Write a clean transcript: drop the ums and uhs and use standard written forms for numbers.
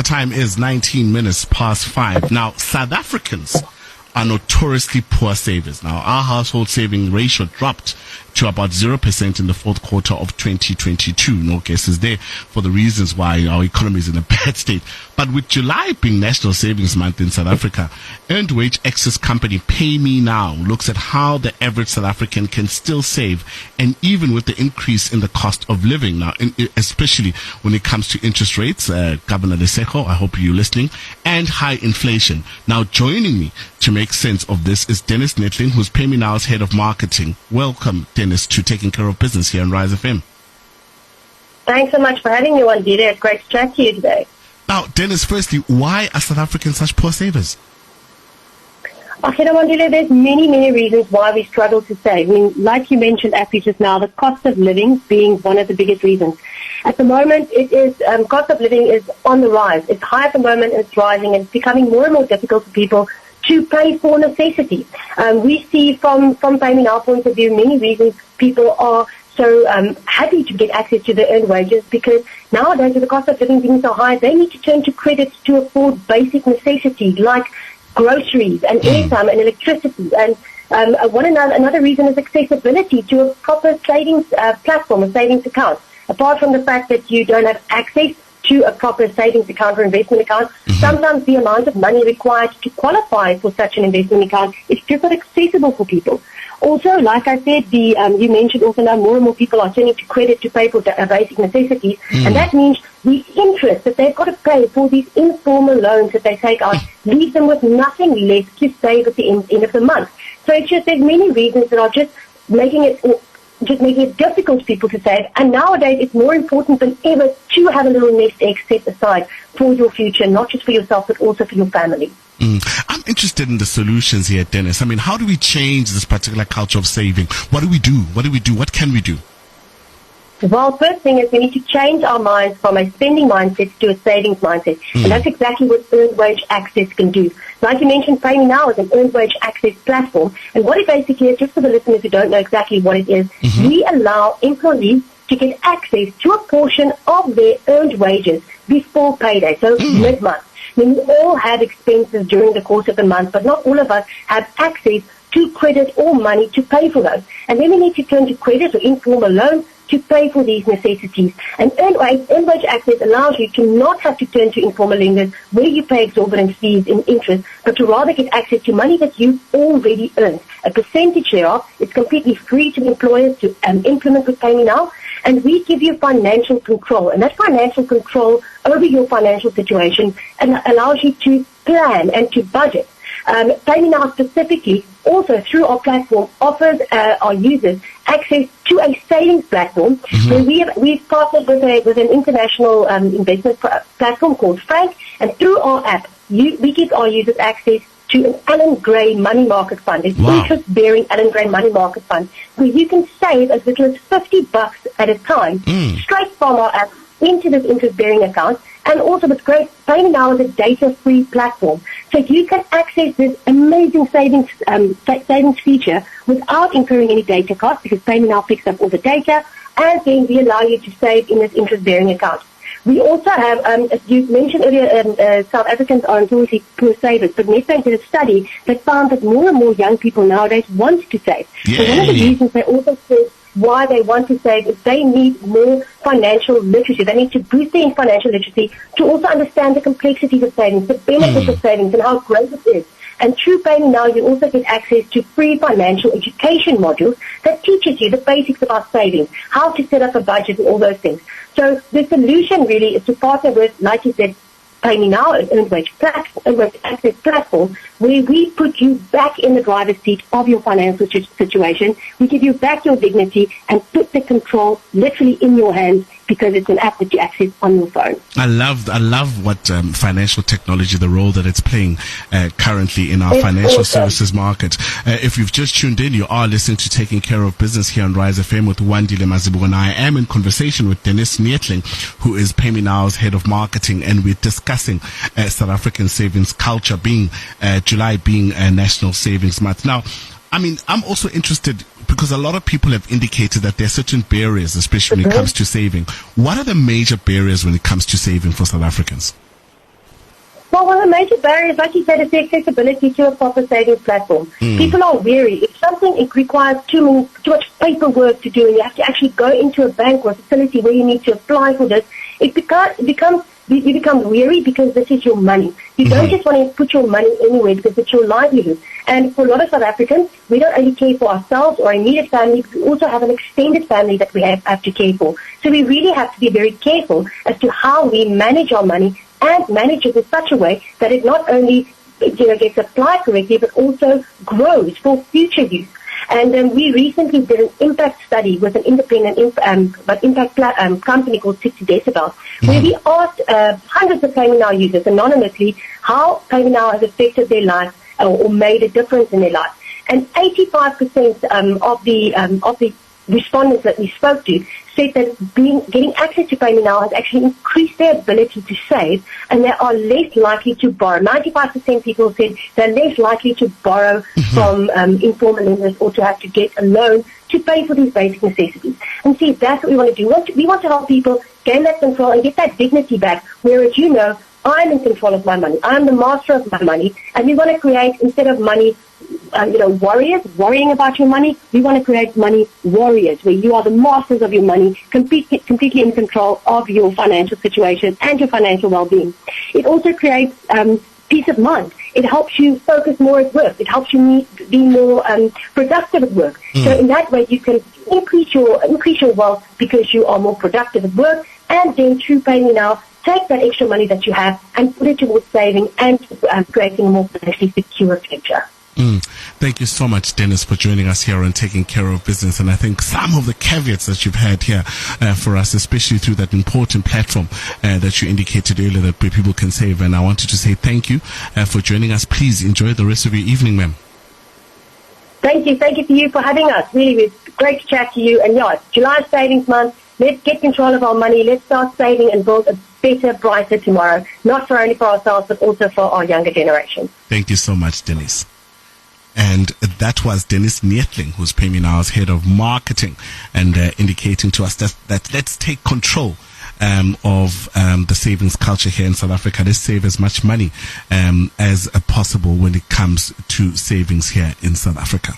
The time is 19 minutes past 5. Now, South Africans are notoriously poor savers. Now, our household saving ratio dropped to about 0% in the fourth quarter of 2022. No guesses there for the reasons why our economy is in a bad state. But with July being National Savings Month in South Africa, earned wage access company Paymenow looks at how the average South African can still save, and even with the increase in the cost of living now, especially when it comes to interest rates, Governor Lesego, I hope you're listening, and high inflation. Now, joining me to make sense of this is Denise Neethling, who's Paymenow's head of marketing. Welcome, Dennis, to Taking Care of Business here on Rise FM. Thanks so much for having me, Wandile. It's great to chat to you today. Now, Dennis, firstly, why are South Africans such poor savers? Okay, Wandile, there's many reasons why we struggle to save. I mean, like you mentioned, Appy, just now, the cost of living being one of the biggest reasons. At the moment, it is cost of living is on the rise. It's high at the moment, and it's rising, and it's becoming more and more difficult for people to pay for necessities. We see from Paymenow point of view many reasons people are so happy to get access to their earned wages, because nowadays with the cost of living being so high, they need to turn to credit to afford basic necessities like groceries and airtime and electricity. And another reason is accessibility to a proper savings platform, a savings account. Apart from the fact that you don't have access to a proper savings account or investment account, sometimes the amount of money required to qualify for such an investment account is just not accessible for people. Also, like I said, you mentioned also now more and more people are turning to credit to pay for basic necessities, and that means the interest that they've got to pay for these informal loans that they take out leaves them with nothing left to save at the end of the month. So it's just, there's many reasons that are just making it difficult for people to save. And nowadays, it's more important than ever to have a little nest egg set aside for your future, not just for yourself, but also for your family. I'm interested in the solutions here, Dennis. I mean, how do we change this particular culture of saving? What do we do? What can we do? Well, first thing is we need to change our minds from a spending mindset to a savings mindset. And that's exactly what earned wage access can do. Like you mentioned, Paymenow is an earned wage access platform. And what it basically is, just for the listeners who don't know exactly what it is, we allow employees to get access to a portion of their earned wages before payday, so mid-month. I mean, we all have expenses during the course of the month, but not all of us have access to credit or money to pay for those. And then we need to turn to credit or informal loans to pay for these necessities. And earned wage access allows you to not have to turn to informal lenders where you pay exorbitant fees in interest, but to rather get access to money that you've already earned. A percentage thereof is completely free to employers to implement with Paymenow, and we give you financial control. And that financial control over your financial situation allows you to plan and to budget. Paymenow specifically also through our platform offers our users access to a savings platform where we've partnered with an international investment platform called Frank, and through our app we give our users access to an Allen Gray money market fund, an interest-bearing Allen Gray money market fund, where you can save as little as $50 at a time straight from our app into this interest-bearing account. And also what's great, Paymenow is a data-free platform. So you can access this amazing savings feature without incurring any data costs, because Paymenow picks up all the data, and then we allow you to save in this interest-bearing account. We also have, as you mentioned earlier, South Africans are notoriously poor savers, but Nedbank did a study that found that more and more young people nowadays want to save. So one of the reasons they also said why they want to save is they need more financial literacy. They need to boost their financial literacy to also understand the complexities of savings, the benefits of savings, and how great it is. And through Paymenow, you also get access to free financial education modules that teaches you the basics about savings, how to set up a budget, and all those things. So the solution really is to partner with, like you said, Paymenow, an earned wage access platform, where we put you back in the driver's seat of your financial situation. We give you back your dignity and put the control literally in your hands, because it's an app that you access on your phone. I love what financial technology, the role that it's playing currently in our financial services market. If you've just tuned in, you are listening to Taking Care of Business here on Rise FM with Wandile, Mazibuko, and I am in conversation with Denise Neethling, who is Paymenow's head of marketing, and we're discussing South African savings culture, being July being National Savings Month. Now, I mean, I'm also interested, because a lot of people have indicated that there are certain barriers, especially when it comes to saving. What are the major barriers when it comes to saving for South Africans? a major barrier, like you said, is the accessibility to a proper savings platform. People are wary. If something it requires too much paperwork to do, and you have to actually go into a bank or a facility where you need to apply for this, you become weary because this is your money. You don't just want to put your money anywhere because it's your livelihood. And for a lot of South Africans, we don't only care for ourselves or our immediate family, we also have an extended family that we have to care for. So we really have to be very careful as to how we manage our money and manage it in such a way that it not only gets applied correctly, but also grows for future use. And we recently did an impact study with an independent impact company called 60 Decibels, where we asked hundreds of Paymenow users anonymously how Paymenow has affected their life or made a difference in their life. And 85% of the respondents that we spoke to said that getting access to Paymenow has actually increased their ability to save, and they are less likely to borrow. 95% people said they're less likely to borrow from informal lenders or to have to get a loan to pay for these basic necessities. And see, that's what we want to do. We want to help people gain that control and get that dignity back, whereas I'm in control of my money. I'm the master of my money, and we want to create, instead of money warriors worrying about your money, we want to create money warriors, where you are the masters of your money, completely in control of your financial situation and your financial well-being. It also creates peace of mind. It helps you focus more at work. It helps you be more productive at work. So in that way, you can increase your wealth because you are more productive at work, and then through Paymenow, take that extra money that you have and put it towards saving and creating a more financially secure future. Thank you so much, Dennis, for joining us here on Taking Care of Business. And I think some of the caveats that you've had here for us, especially through that important platform that you indicated earlier that people can save. And I wanted to say thank you for joining us. Please enjoy the rest of your evening, ma'am. Thank you. Thank you to you for having us. Really, it was great to chat to you. And yeah, July Savings Month. Let's get control of our money. Let's start saving and build a better, brighter tomorrow. Not only for ourselves, but also for our younger generation. Thank you so much, Denise. And that was Denise Neethling, who's Paymenow's head of marketing, and indicating to us that let's take control of the savings culture here in South Africa. Let's save as much money as possible when it comes to savings here in South Africa.